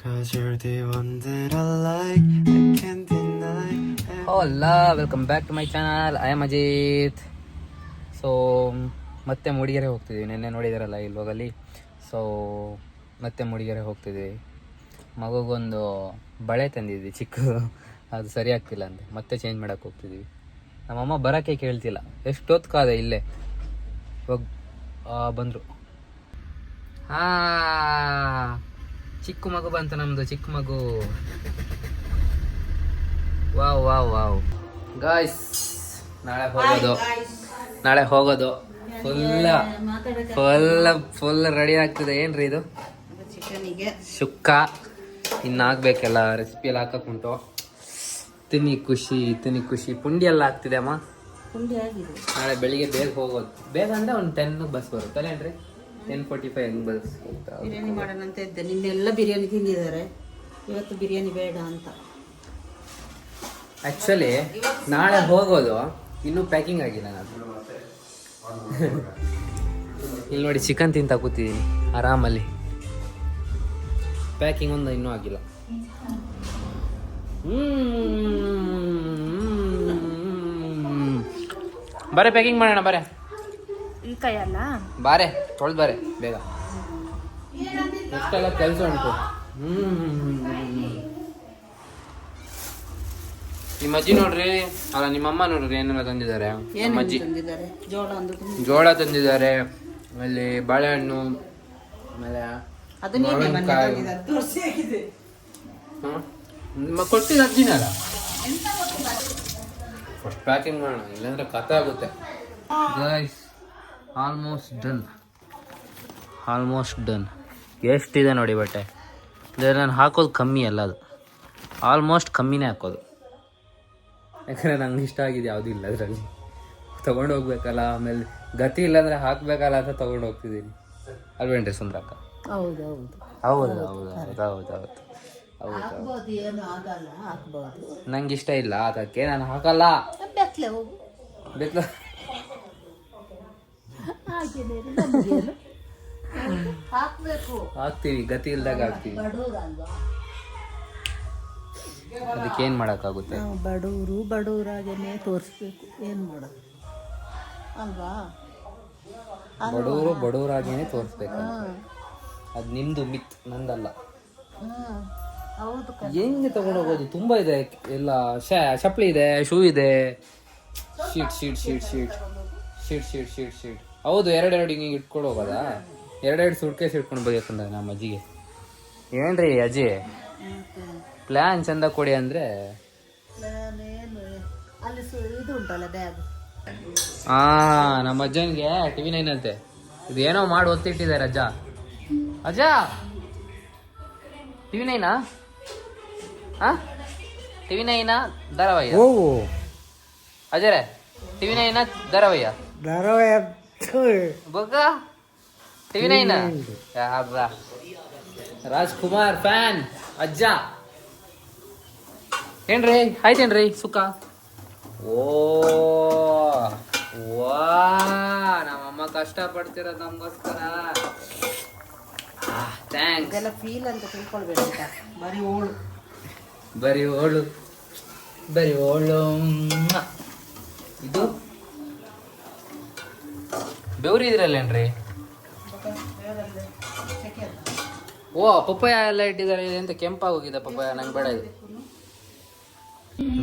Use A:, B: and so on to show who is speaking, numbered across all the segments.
A: 'Cause you're the one that I like, I can't deny.
B: ಹೋಲ್ಲಾ welcome back to my channel. I am Ajith. So ಮತ್ತೆ ಮೂಡಿಗೆರೆ ಹೋಗ್ತಿದ್ದೀವಿ. ನಿನ್ನೆ ನೋಡಿದಾರಲ್ಲ ಇಲ್ವಾಗಲ್ಲಿ. So ಮತ್ತೆ ಮೂಡಿಗೆರೆ ಹೋಗ್ತಿದ್ದೀವಿ. ಮಗುಗೊಂದು ಬಳೆ ತಂದಿದ್ವಿ ಚಿಕ್ಕದು, ಅದು ಸರಿ ಆಗ್ತಿಲ್ಲ ಅಂತೆ, ಮತ್ತೆ ಚೇಂಜ್ ಮಾಡೋಕ್ಕೆ ಹೋಗ್ತಿದ್ದೀವಿ. ನಮ್ಮಮ್ಮ ಬರೋಕ್ಕೆ ಕೇಳ್ತಿಲ್ಲ, ಎಷ್ಟೊತ್ತು ಕಾದೆ ಇಲ್ಲೇ. ಇವಾಗ ಬಂದರು. ಚಿಕ್ಕ ಮಗು ಬಂತು ನಮ್ಮದು, ಚಿಕ್ಕ ಮಗು. ವಾವ್ ವಾವ್ ವಾವ್ ಗಾಯ್ಸ್, ನಾಳೆ ಹೋಗೋದು ಫುಲ್ ರೆಡಿ ಆಗ್ತಿದೆ. ಏನ್ರಿ ಇದು? ಸುಕ್ಕ ಇನ್ನಾಗಬೇಕೆಲ್ಲ, ರೆಸಿಪಿ ಎಲ್ಲ ಹಾಕಕ್ಕುಂಟು. ತಿನ್ನಿ ಖುಷಿ. ಪುಂಡಿ ಎಲ್ಲ ಆಗ್ತಿದೆ ಅಮ್ಮ. ನಾಳೆ ಬೆಳಿಗ್ಗೆ ಬೇಗ ಹೋಗೋದು. ಬೇಗ ಅಂದರೆ ಒಂದು 10 ಬಸ್ ಬರುತ್ತೆ ಏನ್ರಿ? 10:45 ಹೆಂಗೆ ಬಸ್
C: ಬಿರಿಯಾನಿ ಮಾಡೋಣ ಅಂತ ಇದ್ದೆ. ನಿನ್ನೆಲ್ಲ ಬಿರಿಯಾನಿ ತಿಂದಿದ್ದಾರೆ, ಇವತ್ತು ಬಿರಿಯಾನಿ ಬೇಡ ಅಂತ.
B: ಆ್ಯಕ್ಚುಲಿ ನಾಳೆ ಹೋಗೋದು, ಇನ್ನೂ ಪ್ಯಾಕಿಂಗ್ ಆಗಿಲ್ಲ ನಾನು. ಇಲ್ಲಿ ನೋಡಿ, ಚಿಕನ್ ತಿಂತ ಕೂತಿದ್ದೀನಿ ಆರಾಮಲ್ಲಿ. ಪ್ಯಾಕಿಂಗ್ ಒಂದು ಇನ್ನೂ ಆಗಿಲ್ಲ. ಬರೇ ಪ್ಯಾಕಿಂಗ್ ಮಾಡೋಣ, ಬರೇ
D: ಈ ಕೈಯಲ್ಲ
B: ಬಾರೆ ತೊಳೆದು ಬಾರೆ ಬೇಗ. ಎಷ್ಟೆಲ್ಲ ಕೆಲಸ ಉಂಟು. ನಿಮ್ಮ ಅಜ್ಜಿ ನೋಡ್ರಿ, ಅಲ್ಲ ನಿಮ್ಮಮ್ಮ ನೋಡ್ರಿ ಏನೆಲ್ಲ ತಂದಿದ್ದಾರೆ. ನಮ್ಮ ಅಜ್ಜಿ ಜೋಳ ತಂದಿದ್ದಾರೆ, ಆಮೇಲೆ ಬಾಳೆಹಣ್ಣು, ಆಮೇಲೆ ಕೊಟ್ಟಿದ್ದು ಅಜ್ಜಿನಲ್ಲ. ಫಸ್ಟ್ ಪ್ಯಾಕಿಂಗ್ ಮಾಡೋಣ, ಇಲ್ಲಾಂದ್ರೆ ಕಥೆ ಆಗುತ್ತೆ. Guys, almost done. ಎಷ್ಟಿದೆ ನೋಡಿ ಬಟ್ಟೆ. ಅಂದರೆ ನಾನು ಹಾಕೋದು ಕಮ್ಮಿ ಅಲ್ಲ, ಅದು ಆಲ್ಮೋಸ್ಟ್ ಕಮ್ಮಿನೇ ಹಾಕೋದು. ಯಾಕಂದರೆ ನಂಗೆ ಇಷ್ಟ ಆಗಿದೆ, ಯಾವುದೂ ಇಲ್ಲ ಅದರಲ್ಲಿ. ತೊಗೊಂಡು ಹೋಗ್ಬೇಕಲ್ಲ, ಆಮೇಲೆ ಗತಿ ಇಲ್ಲಾಂದರೆ ಹಾಕಬೇಕಲ್ಲ ಅಂತ ತೊಗೊಂಡು ಹೋಗ್ತಿದ್ದೀನಿ. ಅಲ್ವೇನ್ರಿ ಸುಂದ್ರಕ್ಕ?
C: ಹೌದು
B: ನಂಗೆ ಇಷ್ಟ ಇಲ್ಲ ಅದಕ್ಕೆ ನಾನು ಹಾಕಲ್ಲ. ಹಾಕ್ತೀವಿ, ಗತಿ ಇಲ್ದಾಗ ಹಾಕ್ತೀವಿ. ಅದಕ್ಕೆ ಏನು ಮಾಡೋಕ್ಕಾಗುತ್ತೆ?
C: ಬಡವರಾಗೇನೆ ತೋರಿಸ್ಬೇಕು, ಏನು ಮಾಡೋದು ಅಲ್ವಾ?
B: ಬಡವರಾಗೇನೆ ತೋರಿಸ್ಬೇಕು. ಅದು ನಿಮ್ದು ಮಿತ್, ನಂದಲ್ಲ. ಹೆಂಗೆ ತಗೊಂಡೋಗೋದು? ತುಂಬ ಇದೆ ಎಲ್ಲ. ಚಪ್ಪಲಿ ಇದೆ, ಶೂ ಇದೆ, ಶೀಟ್. ಹೌದು, ಎರಡು ಹಿಂಗೆ ಇಟ್ಕೊಂಡು ಹೋಗೋದಾ? 2 ಸೂಟ್ಕೇಸ್ ಇಟ್ಕೊಂಡು ಬರ್ಬೇಕಂದ್ರೆ ನಮ್ಮ ಅಜ್ಜಿಗೆ. ಏನ್ರಿ ಅಜ್ಜಿ ಪ್ಲ್ಯಾನ್ ಚಂದ ಕೊಡಿ ಅಂದರೆ. ನಮ್ಮ ಅಜ್ಜನಿಗೆ TV9 ಅಂತೆ. ಇದೇನೋ ಮಾಡಿ ಒತ್ತಿಟ್ಟಿದ್ದಾರೆ ಅಜ್ಜ. TV9 TV9 ಧಾರಾವಾಹಿ. ಅಜರೆ TV9 ಧಾರಾವಾಹಿ ಬೊಗ್ಗ TV9 ರಾಜ್ಕುಮಾರ್ ಫ್ಯಾನ್ ಅಜ್ಜ. ಏನ್ರಿ ಆಯ್ತೇನ್ರಿ ಸುಖ? ವಾ ನಮ್ಮಮ್ಮ ಕಷ್ಟ ಪಡ್ತಿರೋದು ನಮಗೋಸ್ಕರ. ಥ್ಯಾಂಕ್ಸ್.
C: ಇದೆಲ್ಲ ಫೀಲ್ ಅಂತ ತಿಳ್ಕೊಳ್ಬೇಕು.
B: ಬರೀ ಓಳು. ಇದು ಬೆವ್ರಿ ಇದ್ರಲ್ಲೇನ್ರಿ? ಓ, ಪಪ್ಪಾಯ ಎಲ್ಲ ಇಟ್ಟಿದ್ದಾರೆ. ಅಂತ ಕೆಂಪಾಗೋಗಿದೆ ಪಪ್ಪಾಯ, ನಂಗೆ ಬೇಡ ಇದು.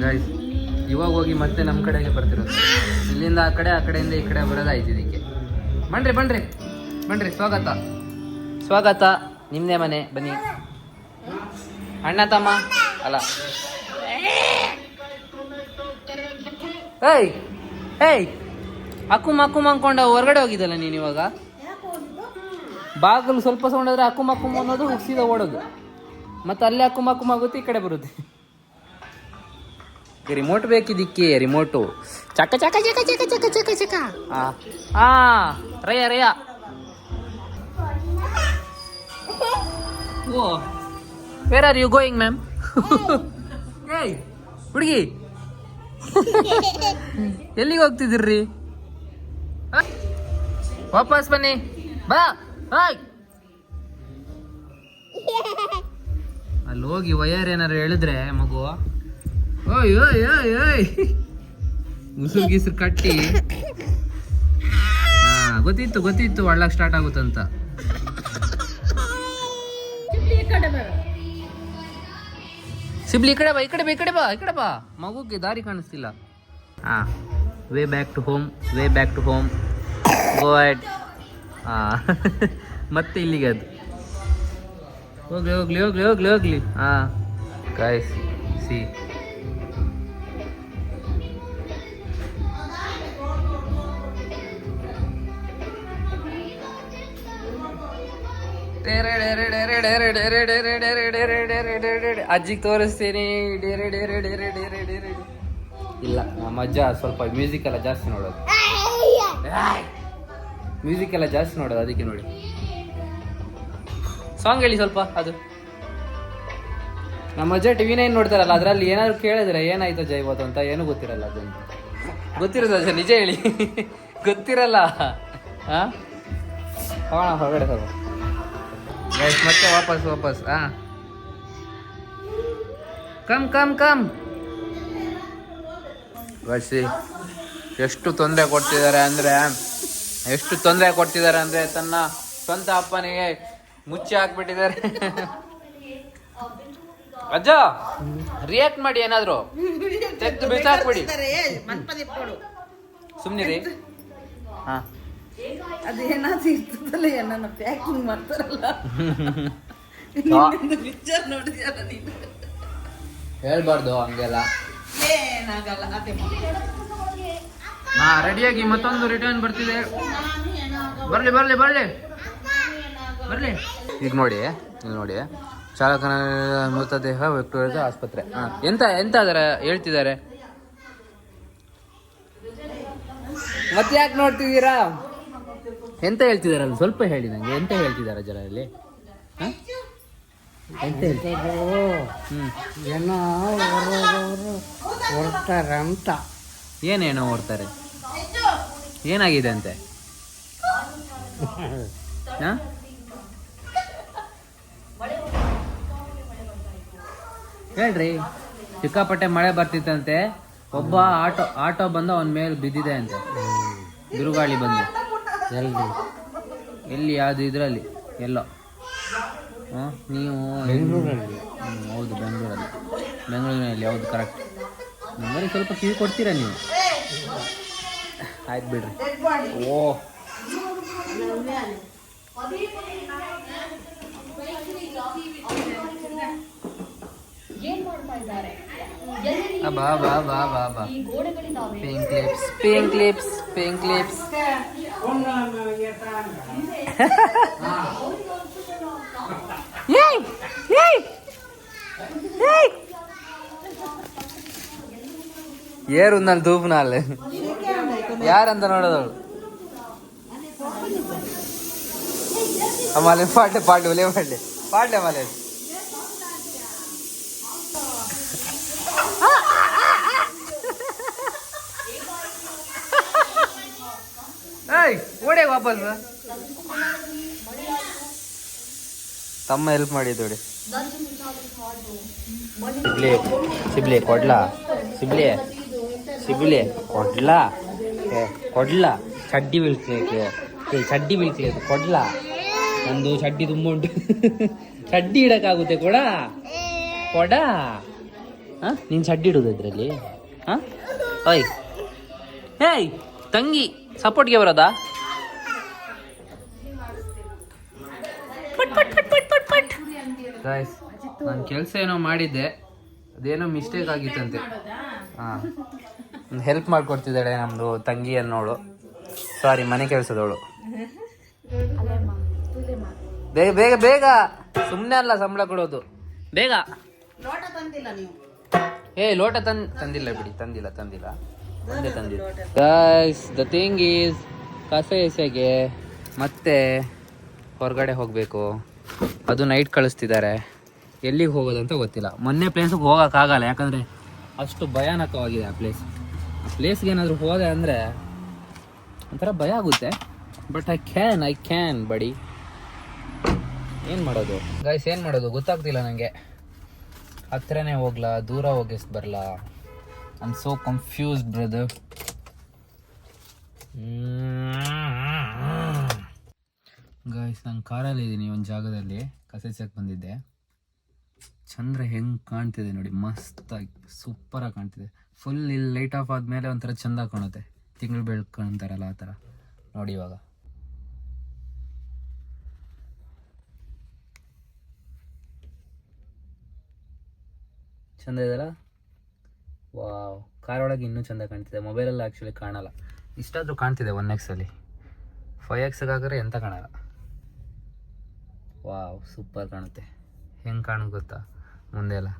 B: ಗೈಸ್, ಇವಾಗ ಹೋಗಿ ಮತ್ತೆ ನಮ್ಮ ಕಡೆಗೆ ಬರ್ತಿರೋದು. ಇಲ್ಲಿಂದ ಆ ಕಡೆಯಿಂದ ಈ ಕಡೆ ಬರೋದಾಯ್ತು ಇದಕ್ಕೆ. ಬನ್ರಿ ಸ್ವಾಗತ. ನಿಮ್ಮದೇ ಮನೆ, ಬನ್ನಿ. ಅಣ್ಣ ತಮ್ಮ ಅಲ್ಲ. ಏಯ್ ಅಕ್ಕುಮ್ ಅನ್ಕೊಂಡ ಹೊರಗಡೆ ಹೋಗಿದ್ದಲ್ಲ ನೀನು. ಇವಾಗ ಬಾಗಿಲು ಸ್ವಲ್ಪ ಸೌಂಡ್ ಆದ್ರೆ ಅಕ್ಕುಮ್ ಅನ್ನೋದು ಸೀದಾ ಓಡೋದು. ಮತ್ತೆ ಅಲ್ಲೇ ಅಕ್ಕುಮ್ ಆಗುತ್ತೆ, ಈ ಕಡೆ ಬರುತ್ತೆ. ರಿಮೋಟ್ ಬೇಕಿದ್ದಕ್ಕೆ, ರಿಮೋಟು. ಚಕ ರಯ್ಯ. Oh, where are you going ma'am? ಏಯ್ ಹುಡುಗಿ, ಎಲ್ಲಿಗೆ ಹೋಗ್ತಿದ್ದೀರ್ರಿ? ವಾಪಸ್ ಬನ್ನಿ, ಬಾ. ಅಲ್ಲಿ ಹೋಗಿ ವಯರ್ ಏನಾರು ಹೇಳಿದ್ರೆ ಮಗು ಓಯ್ ಓಯ್ ಓಯ್ ಓಯ್ ಉಸುರು ಗೀಸರು ಕಟ್ಟಿ ಗೊತ್ತಿತ್ತು ಒಳ್ಳಕ್ಕೆ ಸ್ಟಾರ್ಟ್ ಆಗುತ್ತಂತ. ಸಿಬ್ಲಿ ಈ ಕಡೆ ಬಾ ಮಗುಗೆ ದಾರಿ ಕಾಣಿಸ್ತಿಲ್ಲ. Way back to home go ahead. ಮತ್ತೆ ಇಲ್ಲಿಗೆ ಅದು ಹೋಗ್ಲಿ. ಗೈಸ್ ಸಿ ಅಜ್ಜಿಗೆ ತೋರಿಸ್ತೀನಿ. ಇಲ್ಲ ನಮ್ಮ ಅಜ್ಜ ಸ್ವಲ್ಪ ಮ್ಯೂಸಿಕ್ ಎಲ್ಲ ಜಾಸ್ತಿ ನೋಡೋದು ಅದಕ್ಕೆ ನೋಡಿ. ಸಾಂಗ್ ಹೇಳಿ ಸ್ವಲ್ಪ. ಅದು ನಮ್ಮ ಅಜ್ಜ TV9 ನೋಡ್ತಾರಲ್ಲ, ಅದ್ರಲ್ಲಿ ಏನಾದ್ರು ಕೇಳಿದ್ರೆ ಏನಾಯ್ತು ಅಜ್ಜ ಇವತ್ತು ಅಂತ ಏನೂ ಗೊತ್ತಿರಲ್ಲ. ಅದನ್ನು ಗೊತ್ತಿರೋದು ಅಜ್ಜ, ನಿಜ ಹೇಳಿ ಗೊತ್ತಿರಲ್ಲ. ಹೋಗೋಣ ಹೊರಗಡೆ ಸ್ವಲ್ಪ. ಮತ್ತೆ ವಾಪಸ್ ಕಮ್ ಬರ್ಸಿ. ಎಷ್ಟು ತೊಂದರೆ ಕೊಡ್ತಿದ್ದಾರೆ ಅಂದ್ರೆ ತನ್ನ ಸ್ವಂತ ಅಪ್ಪನಿಗೆ ಮುಚ್ಚಿ ಹಾಕ್ಬಿಟ್ಟಿದ್ದಾರೆ. ಅಜ್ಜ ರಿಯಾಕ್ಟ್ ಮಾಡಿ, ಏನಾದ್ರು ತೆಗೆದು ಬಿಸಾಕ್ಬಿಡಿ. ಸುಮ್ನಿರಿ.
C: ಅದೇನಾದ್ರು ಇರ್ತದಲ್ಲ, ನನ್ನ ಪ್ಯಾಕಿಂಗ್ ಮಾಡ್ತಾರಲ್ಲ, ಪಿಕ್ಚರ್ ನೋಡಿದ್ಯಲ್ಲ ನೀನು.
B: ಹೇಳ್ಬಾರ್ದು ಹಂಗೆಲ್ಲ.
C: ಏನಾಗಲ್ಲ, ಅದೇ
B: ರೆಡಿಯಾಗಿ ಮತ್ತೊಂದು ರಿಟರ್ನ್ ಬರ್ತಿದೆ. ಬರ್ಲಿ. ಈಗ ನೋಡಿ, ಚಾಲಕನ ಮೃತದೇಹ ವ್ಯಕ್ತಿಗತ ಆಸ್ಪತ್ರೆ. ಎಂತ ಅದರ ಹೇಳ್ತಿದ್ದಾರೆ. ಮತ್ತೆ ಯಾಕೆ ನೋಡ್ತಿದ್ದೀರಾ? ಎಂತ ಹೇಳ್ತಿದಾರಲ್ಲ ಸ್ವಲ್ಪ ಹೇಳಿ ನಂಗೆ. ಎಂತ ಹೇಳ್ತಿದಾರ ಜನ ಇಲ್ಲಿ?
E: ಏನೋ ಹೊರ್ತಾರೆ ಅಂತ.
B: ಏನೇನೋ ಓಡ್ತಾರೆ? ಏನಾಗಿದೆ ಅಂತೆ? ಹೇಳ್ರಿ. ಸಿಕ್ಕಾಪಟ್ಟೆ ಮಳೆ ಬರ್ತಿತ್ತಂತೆ. ಒಬ್ಬ ಆಟೋ ಬಂದು ಅವನ ಮೇಲೆ ಬಿದ್ದಿದೆ ಅಂತೆ, ಬಿರುಗಾಳಿ ಬಂದು. ಎಲ್ಲಿ ಯಾವುದು ಇದರಲ್ಲಿ ಎಲ್ಲೋ? ನೀವು ಹೌದು, ಬೆಂಗಳೂರಿನಲ್ಲಿ ಯಾವುದು ಕರೆಕ್ಟ್. ನಮ್ಮಲ್ಲಿ ಸ್ವಲ್ಪ ಕಿವಿ ಕೊಡ್ತೀರಾ ನೀವು? ಆಯ್ತು ಬಿಡ್ರಿ. ಬಾ ಪಿಂಕ್ ಲಿಪ್ಸ್. ఏరుందని తూపునాలే యారంత నోడదోడు అమ్మాలి పాడు లేవండి పాడలే మళ్ళీ ಓಡೇ ವಾಪಸ್ ತಮ್ಮ ಹೆಲ್ಪ್ ಮಾಡಿದೋಡಿ. ಸಿಬ್ಲಿ ಕೊಡ್ಲಾ ಸಿಬ್ಲಿ ಕೊಡ್ಲಾ ಚಡ್ಡಿ ಬೀಳ್ಸ್ಲಿಕ್ಕೆ ಕೊಡ್ಲಾ. ಒಂದು ಚಡ್ಡಿ ತುಂಬ ಉಂಟು, ಚಡ್ಡಿ ಇಡಕ್ಕಾಗುತ್ತೆ ಕೊಡ ನೀನು ಚಡ್ಡಿ ಇಡುದು ಇದ್ರಲ್ಲಿ. ಓಯ್ ಹೇಯ್ ತಂಗಿ ಸಪೋರ್ಟ್ಗೆ ಬರೋದಾ? ನಾನು ಕೆಲಸ ಏನೋ ಮಾಡಿದ್ದೆ, ಅದೇನೋ ಮಿಸ್ಟೇಕ್ ಆಗಿತ್ತಂತೆ. ಹೆಲ್ಪ್ ಮಾಡ್ಕೊಡ್ತಿದ್ದಾಳೆ ನಮ್ಮದು ತಂಗಿ ಅನ್ನೋಳು. ಸಾರಿ, ಮನೆ ಕೆಲಸದವಳು. ಬೇಗ ಬೇಗ ಬೇಗ, ಸುಮ್ಮನೆ ಅಲ್ಲ ಸಂಬಳ ಕೊಡೋದು, ಬೇಗ.
C: ಲೋಟ ತಂದಿಲ್ಲ ನೀವು?
B: ಲೋಟ ತಂದಿಲ್ಲ ಬಿಡಿ, ತಂದಿಲ್ಲ ಒಂದೇ ತಂದಿಲ್ಲ. ಗೈಸ್, ದ ಥಿಂಗ್ ಈಸ್ ಕಸ ಎಸೆಗೆ ಮತ್ತೆ ಹೊರಗಡೆ ಹೋಗಬೇಕು. ಅದು ನೈಟ್ ಕಳಿಸ್ತಿದ್ದಾರೆ. ಎಲ್ಲಿಗೆ ಹೋಗೋದಂತ ಗೊತ್ತಿಲ್ಲ. ಮೊನ್ನೆ ಪ್ಲೇಸಿಗೆ ಹೋಗೋಕ್ಕಾಗಲ್ಲ, ಯಾಕಂದರೆ ಅಷ್ಟು ಭಯಾನಕವಾಗಿದೆ ಆ ಪ್ಲೇಸ್ಗೆ ಏನಾದರೂ ಹೋದೆ ಅಂದರೆ ಒಂಥರ ಭಯ ಆಗುತ್ತೆ. ಬಟ್ ಐ ಕ್ಯಾನ್ ಬಡಿ. ಏನು ಮಾಡೋದು ಗೈಸ್, ಏನು ಮಾಡೋದು ಗೊತ್ತಾಗ್ತಿಲ್ಲ ನನಗೆ. ಹತ್ರನೇ ಹೋಗ್ಲಾ ದೂರ ಹೋಗಿ ಬರಲಾ? I am so confused brother. Guys ನಾನು ಕಾರಲ್ಲಿ ಇದ್ದೀನಿ, ಒಂದು ಜಾಗದಲ್ಲಿ ಕಸೆಸಕ್ಕೆ ಬಂದಿದ್ದೆ. ಚಂದ್ರ ಹೆಂಗೆ ಕಾಣ್ತಿದೆ ನೋಡಿ, ಮಸ್ತಾಗಿ ಸೂಪರಾಗಿ ಕಾಣ್ತಿದೆ. ಫುಲ್ ಇಲ್ಲಿ ಲೈಟ್ ಆಫ್ ಆದಮೇಲೆ ಒಂಥರ ಚಂದ ಕಾಣುತ್ತೆ, ತಿಂಗಳು ಬೆಳಕು ಕಾಣ್ತಾರಲ್ಲ ಆ ಥರ ನೋಡಿ. ಇವಾಗ ಚಂದ ಇದೆಯಲ್ಲ, ವಾವ್. ಕಾರ್ ಒಳಗೆ ಇನ್ನೂ ಚಂದ ಕಾಣ್ತಿದೆ, ಮೊಬೈಲಲ್ಲಿ ಆ್ಯಕ್ಚುಲಿ ಕಾಣಲ್ಲ. ಇಷ್ಟಾದರೂ ಕಾಣ್ತಿದೆ 1x, 5x ಎಂತ ಕಾಣಲ್ಲ. ವಾವ್ ಸೂಪರ್ ಕಾಣುತ್ತೆ. ಹೆಂಗೆ ಕಾಣುತ್ತೆ ಗೊತ್ತಾ, ಮುಂದೆ ಎಲ್ಲ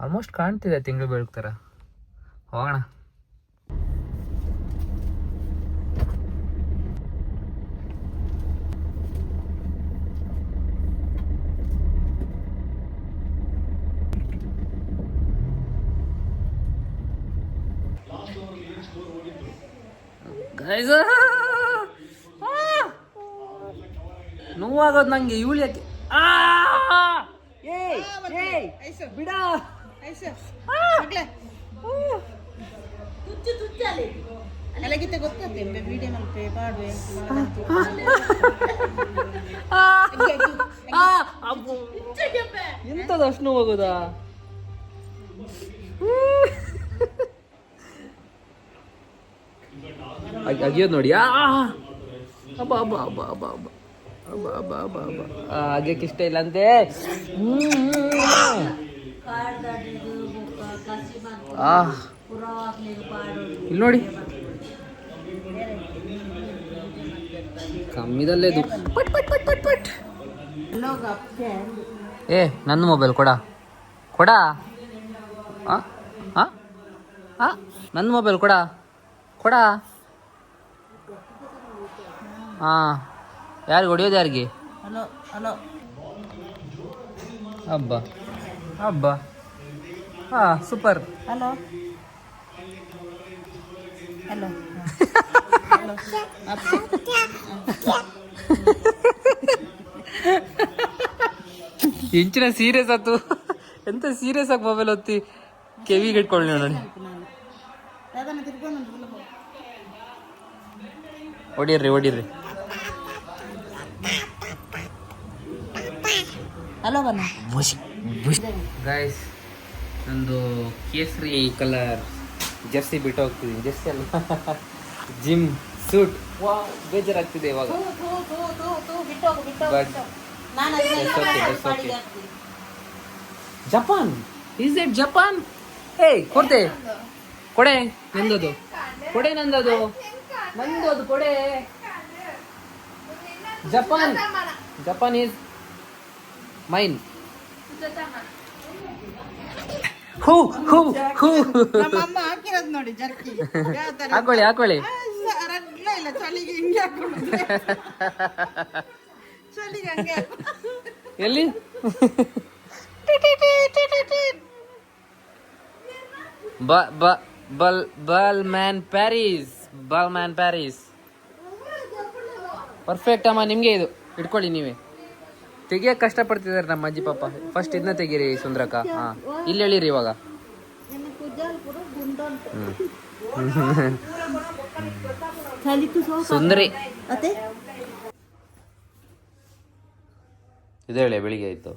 B: ಆಲ್ಮೋಸ್ಟ್ ಕಾಣ್ತಿದೆ ತಿಂಗಳು ಬೆಳಕು ಥರ. ಹೋಗೋಣ. ನೋವಾಗೋದು ನಂಗೆ. ಇವಳು ಯಾಕೆ ಬಿಡ
C: ಅಲ್ಲಗಿತ್ತೆ ಗೊತ್ತಂತೆ ವಿಡಿಯೋ ಮಲ್ಪೆ ಪಾಡುವೆ
B: ಎಂತದು ಅಷ್ಟು ನೋವಾಗೋದಾ? ಅಗಿಯೋದು ನೋಡಿ. ಅಬ್ಬ ಅಬ್ಬ ಅಬ್ಬ ಅಬ್ಬ ಅಬ್ಬ ಅಬ್ಬ ಅಬ್ಬ ಅಬ್ಬ ಅಬ್ಬ ಆಗಕ್ಕೆ ಇಷ್ಟ ಇಲ್ಲ ಅಂತೆ. ಇಲ್ಲಿ ನೋಡಿ ಕಮ್ಮಿದಲ್ಲೇ ಇದು. ಪಟ್ ಪಟ್ ಪಟ್ ಪಟ್ ಪಟ್. ಏ ನನ್ನ ಮೊಬೈಲ್ ಕೊಡ ಕೊಡ. ನನ್ನ ಮೊಬೈಲ್ ಕೊಡ ಕೊಡ. ಹಾಂ ಯಾರಿಗೆ ಹೊಡಿಯೋದು ಯಾರಿಗೆ? ಹಬ್ಬ ಹಬ್ಬ. ಹಾಂ ಸೂಪರ್.
C: ಹಲೋ ಹಲೋ
B: ಇಂಚಿನ ಸೀರಿಯಸ್ ಆಯ್ತು. ಎಂತ ಸೀರಿಯಸ್ ಆಗಿ ಮೊಬೈಲ್ ಹೊತ್ತಿ ಕೆವಿಗೆ ಇಟ್ಕೊಳ್ಳಿ ನೋಡಿ. ಹೊಡೀರ್ರಿ ಹೊಡೀರ್ರಿ.
C: ಹಲೋ ಬನ್ನ
B: ಗೈಸ್, ನಂದು ಕೇಸರಿ ಕಲರ್ ಜರ್ಸಿ ಬಿಟ್ಟು ಹೋಗ್ತಿದ್ದೀನಿ. ಜರ್ಸಿ ಅಲ್ಲ, ಜಿಮ್ ಸೂಟ್. ವಾ ಬೇಜಾರಾಗ್ತಿದೆ ಇವಾಗ. Japan is it Japan? ಏಯ್ ಕೊಡ್ತೆ ಕೊಡೆ ನಂದದು, ಕೊಡೆ ನಂದದು, ನಂದದು ಕೊಡೆ. Japan Japan is mine. ಹೂ ಹೂ ಹೂ.
C: ನಮ್ಮಮ್ಮ ಹಾಕಿರೋದು ನೋಡಿ ಜರ್ಕಿ.
B: ಹಾಕೊಳ್ಳಿ ಹಾಕೊಳ್ಳಿ.
C: ಇಲ್ಲ ಚಳಿಗೆ ಹಿಂಗೆ ಹಾಕೊಂಡಿದ್ರೆ ಚಳಿಗೆ ಹಂಗೆ
B: ಎಲ್ಲಿ ಬಲ್ಮ್ಯಾನ್ ಪ್ಯಾರಿಸ್. ಬಲ್ಮ್ಯಾನ್ ಪ್ಯಾರಿಸ್ ಪರ್ಫೆಕ್ಟ್ ಅಮ್ಮ. ನಿಮಗೆ ಇದು ಇಟ್ಕೊಳ್ಳಿ, ನೀವೇ ತೆಗಿಯಕ್ಕೆ ಕಷ್ಟಪಡ್ತಿದ್ದಾರೆ ನಮ್ಮ ಅಜ್ಜಿ ಪಾಪ. ಫಸ್ಟ್ ಇದನ್ನ ತೆಗೀರಿ ಸುಂದ್ರಕ್ಕ. ಹಾಂ ಇಲ್ಲಿ ಹೇಳಿರಿ ಇವಾಗ. ಸುಂದರಿ ಇದೇಳೆ ಬೆಳಿಗ್ಗೆ ಆಯ್ತು.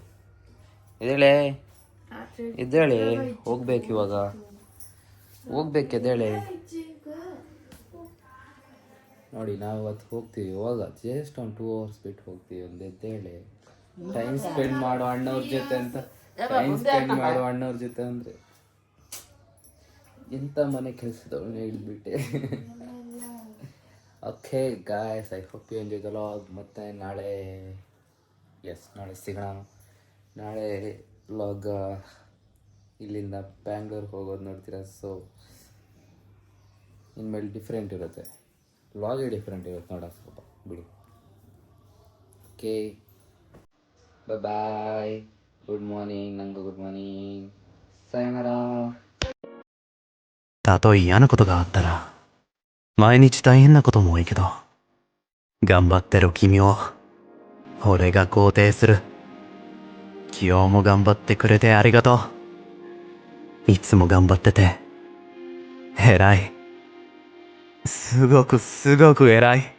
B: ಇದೇಳೆ ಇದ್ದೇಳೆ, ಹೋಗ್ಬೇಕು ಇವಾಗ, ಹೋಗ್ಬೇಕು. ಎದ್ದೇಳೆ ನೋಡಿ, ನಾವು ಅವತ್ತು ಹೋಗ್ತೀವಿ. ಇವಾಗ ಜಸ್ಟ್ ಒಂದು 2 hours ಬಿಟ್ಟು ಹೋಗ್ತೀವಿ. ಒಂದು ಎದ್ದೇಳೆ, ಟೈಮ್ ಸ್ಪೆಂಡ್ ಮಾಡೋ ಅಣ್ಣವ್ರ ಜೊತೆ ಅಂತ. ಟೈಮ್ ಸ್ಪೆಂಡ್ ಮಾಡೋ ಅಣ್ಣವ್ರ ಜೊತೆ ಅಂದರೆ ಎಂಥ ಮನೆ ಕೆಲಸದವಳನ್ನ ಹಿಡಿದ್ಬಿಟ್ಟೆ. Okay guys, I hope you enjoy the vlog. ಮತ್ತು ನಾಳೆ ನಾಳೆ ಸಿಗೋಣ. ನಾಳೆ ವ್ಲಾಗ್ ಇಲ್ಲಿಂದ ಬ್ಯಾಂಗ್ಳೂರ್ಗೆ ಹೋಗೋದು ನೋಡ್ತೀರಾ. ಸೊ ಇನ್ಮೇಲೆ ಡಿಫ್ರೆಂಟ್ ಇರುತ್ತೆ, ವ್ಲಾಗೇ ಡಿಫ್ರೆಂಟ್ ಇರುತ್ತೆ ನೋಡ ಸ್ವಲ್ಪ ಬಿಡಿ. Okay bye. Good morning. ನಂಗೆ ಗುಡ್ ಮಾರ್ನಿಂಗ್. ಸಾಯಂಕಾಲ.
A: たとえ嫌なことがあったら、毎日大変なことも多いけど、頑張ってる君を、俺が肯定する。今日も頑張ってくれてありがとう。いつも頑張ってて偉い。すごく偉い。